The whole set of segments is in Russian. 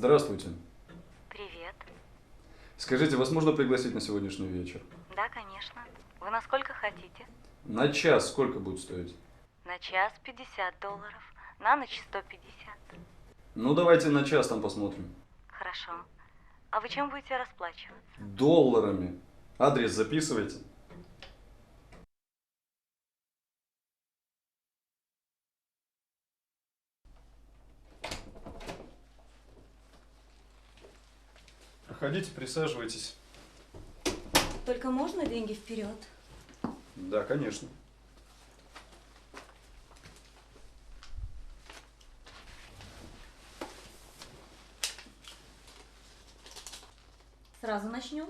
Здравствуйте. Привет. Скажите, вас можно пригласить на сегодняшний вечер? Да, конечно. Вы на сколько хотите? На час сколько будет стоить? На час $50. На ночь 150. Ну, давайте на час там посмотрим. Хорошо. А вы чем будете расплачиваться? Долларами. Адрес записывайте. Проходите, присаживайтесь. Только можно деньги вперед? Да, конечно. Сразу начнем?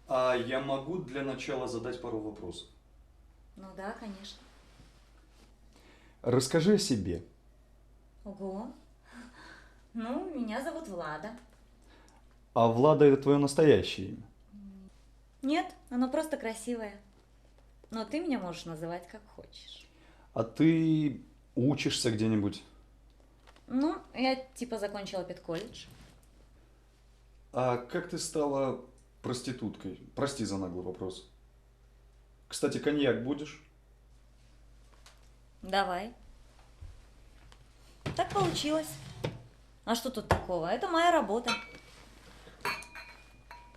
А я могу для начала задать пару вопросов? Ну да, конечно. Расскажи о себе. Ого. Ну, меня зовут Влада. А Влада это твое настоящее имя? Нет, оно просто красивое. Но ты меня можешь называть как хочешь. А ты учишься где-нибудь? Ну, я типа закончила педколледж. А как ты стала проституткой? Прости за наглый вопрос. Кстати, коньяк будешь? Давай. Так получилось. А что тут такого? Это моя работа.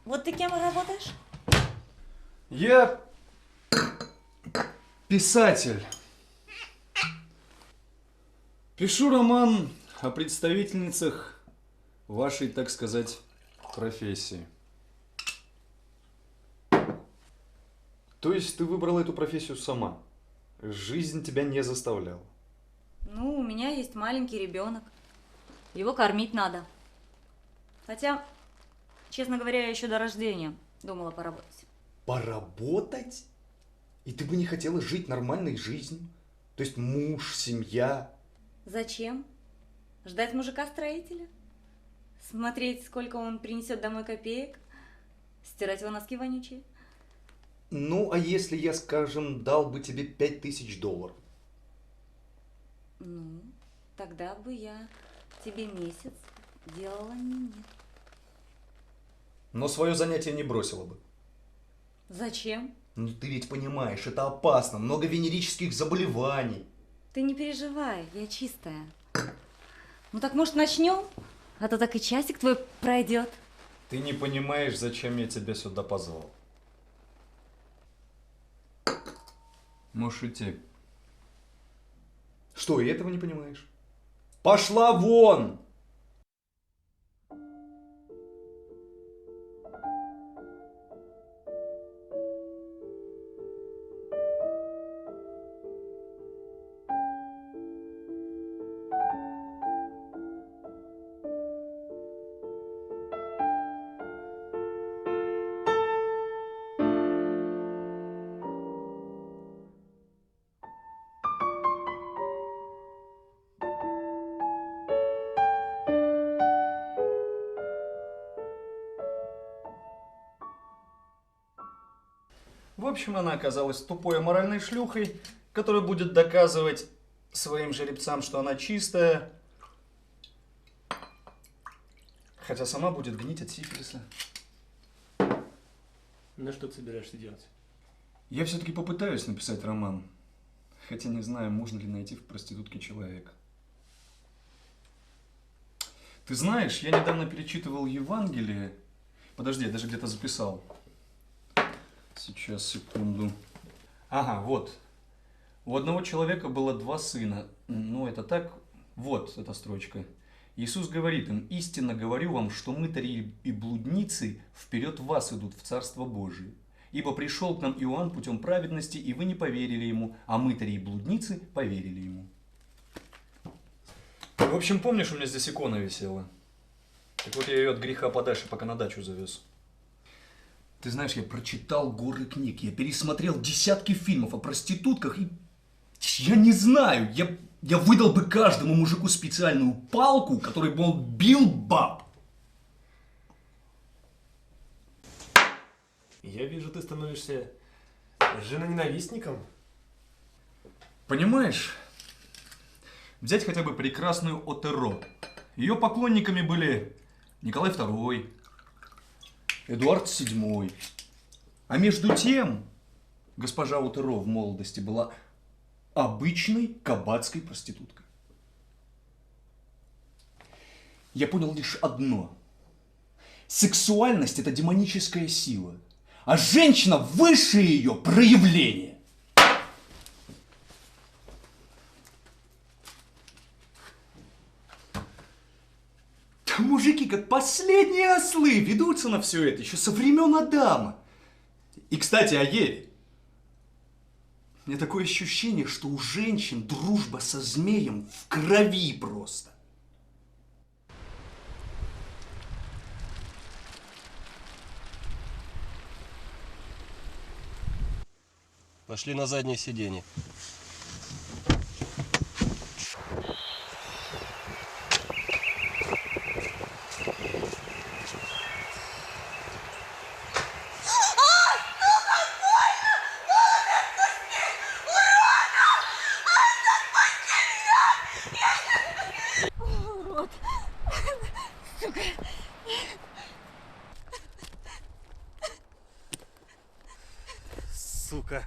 Вот ты кем работаешь? Я писатель. Пишу роман о представительницах вашей, так сказать, профессии. То есть ты выбрала эту профессию сама? Жизнь тебя не заставляла? Ну, у меня есть маленький ребенок. Его кормить надо. Хотя, честно говоря, я еще до рождения думала поработать. Поработать? И ты бы не хотела жить нормальной жизнью? То есть муж, семья? Зачем? Ждать мужика-строителя? Смотреть, сколько он принесет домой копеек? Стирать его носки вонючие? Ну, а если я, скажем, дал бы тебе $5000? Ну, тогда бы я тебе месяц делала минет. Но свое занятие не бросила бы. Зачем? Ну ты ведь понимаешь, это опасно, много венерических заболеваний. Ты не переживай, я чистая. Ну так, может, начнем? А то так и часик твой пройдет. Ты не понимаешь, зачем я тебя сюда позвал. Можешь идти. Что, и этого не понимаешь? Пошла вон! В общем, она оказалась тупой аморальной шлюхой, которая будет доказывать своим жеребцам, что она чистая, хотя сама будет гнить от сифилиса. Ну что ты собираешься делать? Я все-таки попытаюсь написать роман, хотя не знаю, можно ли найти в проститутке человека. Ты знаешь, я недавно перечитывал Евангелие. Подожди, я даже где-то записал. Сейчас, секунду. Ага, вот. У одного человека было 2 сына. Ну, это так. Вот эта строчка. Иисус говорит им: «Истинно говорю вам, что мытари и блудницы вперед вас идут в Царство Божие. Ибо пришел к нам Иоанн путем праведности, и вы не поверили ему, а мытари и блудницы поверили ему». В общем, помнишь, у меня здесь икона висела? Так вот, я ее от греха подальше пока на дачу завез. Ты знаешь, я прочитал горы книг, я пересмотрел десятки фильмов о проститутках, и я не знаю, я выдал бы каждому мужику специальную палку, которой бы он бил баб. Я вижу, ты становишься женоненавистником. Понимаешь, взять хотя бы прекрасную Отеро. Ее поклонниками были Николай II, Эдуард VII. А между тем, госпожа Утеро в молодости была обычной кабацкой проституткой. Я понял лишь одно. Сексуальность – это демоническая сила, а женщина – высшее ее проявление. Мужики, как последние ослы, ведутся на все это еще со времен Адама. И, кстати, о Еве. У меня такое ощущение, что у женщин дружба со змеем в крови просто. Пошли на заднее сиденье. Сука.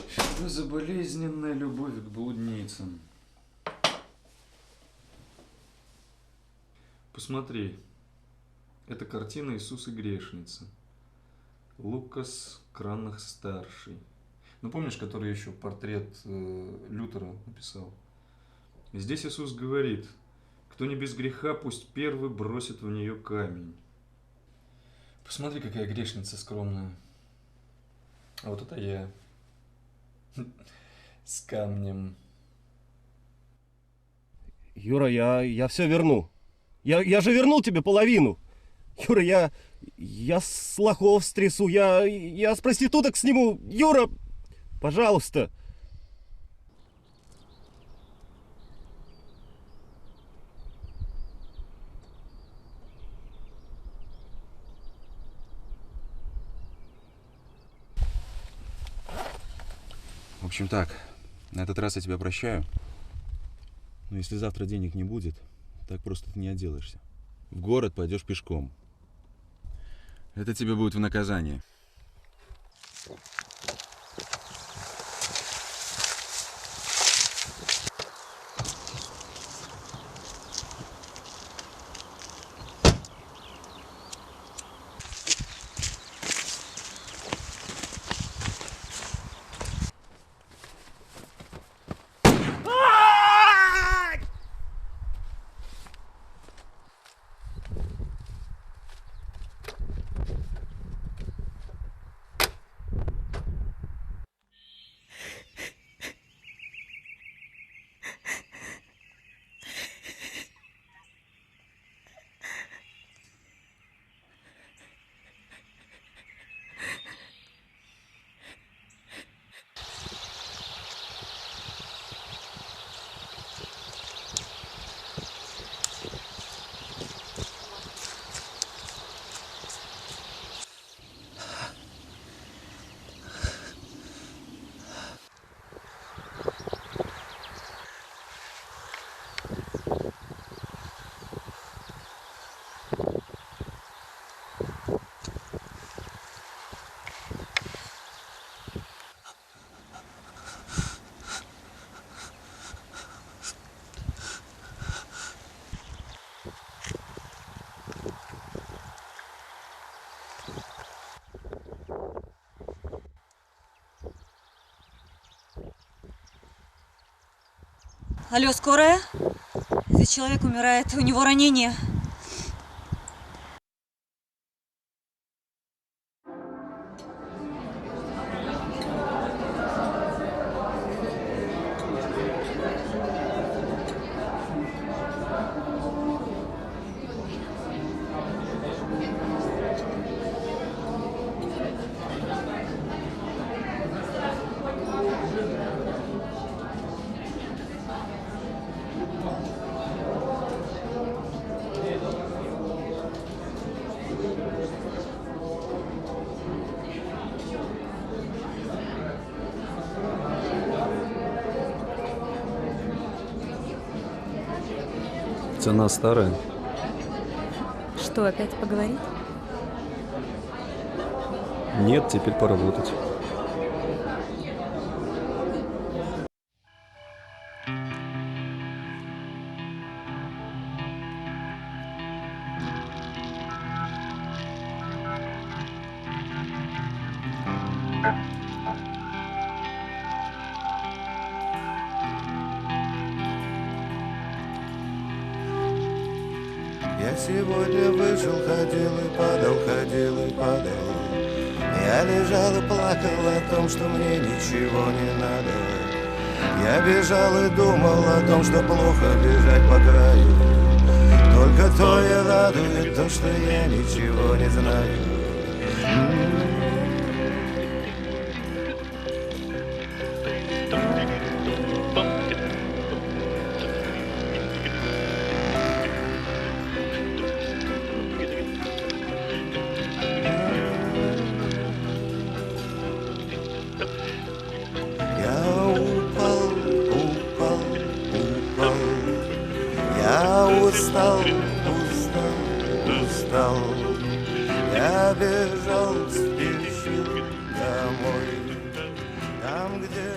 Что за болезненная любовь к блудницам? Посмотри, это картина «Иисус и грешница». Лукас Кранах-старший. Ну, помнишь, который еще портрет Лютера написал? И здесь Иисус говорит: кто не без греха, пусть первый бросит в нее камень. Посмотри, какая грешница скромная. А вот это я. С камнем. Юра, я все верну. Я же вернул тебе половину. Юра, я с лохов стрясу, я с проституток сниму. Юра, пожалуйста. В общем так, на этот раз я тебя прощаю. Но если завтра денег не будет, так просто ты не отделаешься. В город пойдешь пешком. Это тебе будет в наказание. Алло, скорая? Здесь человек умирает, у него ранение. Ведь она старая. Что, опять поговорить? Нет, теперь поработать. Я сегодня вышел, ходил и падал, ходил и падал. Я лежал и плакал о том, что мне ничего не надо. Я бежал и думал о том, что плохо бежать по краю. Только то и радует то, что я ничего не знаю. Я устал, устал. Я бежал, спешил домой. Там, где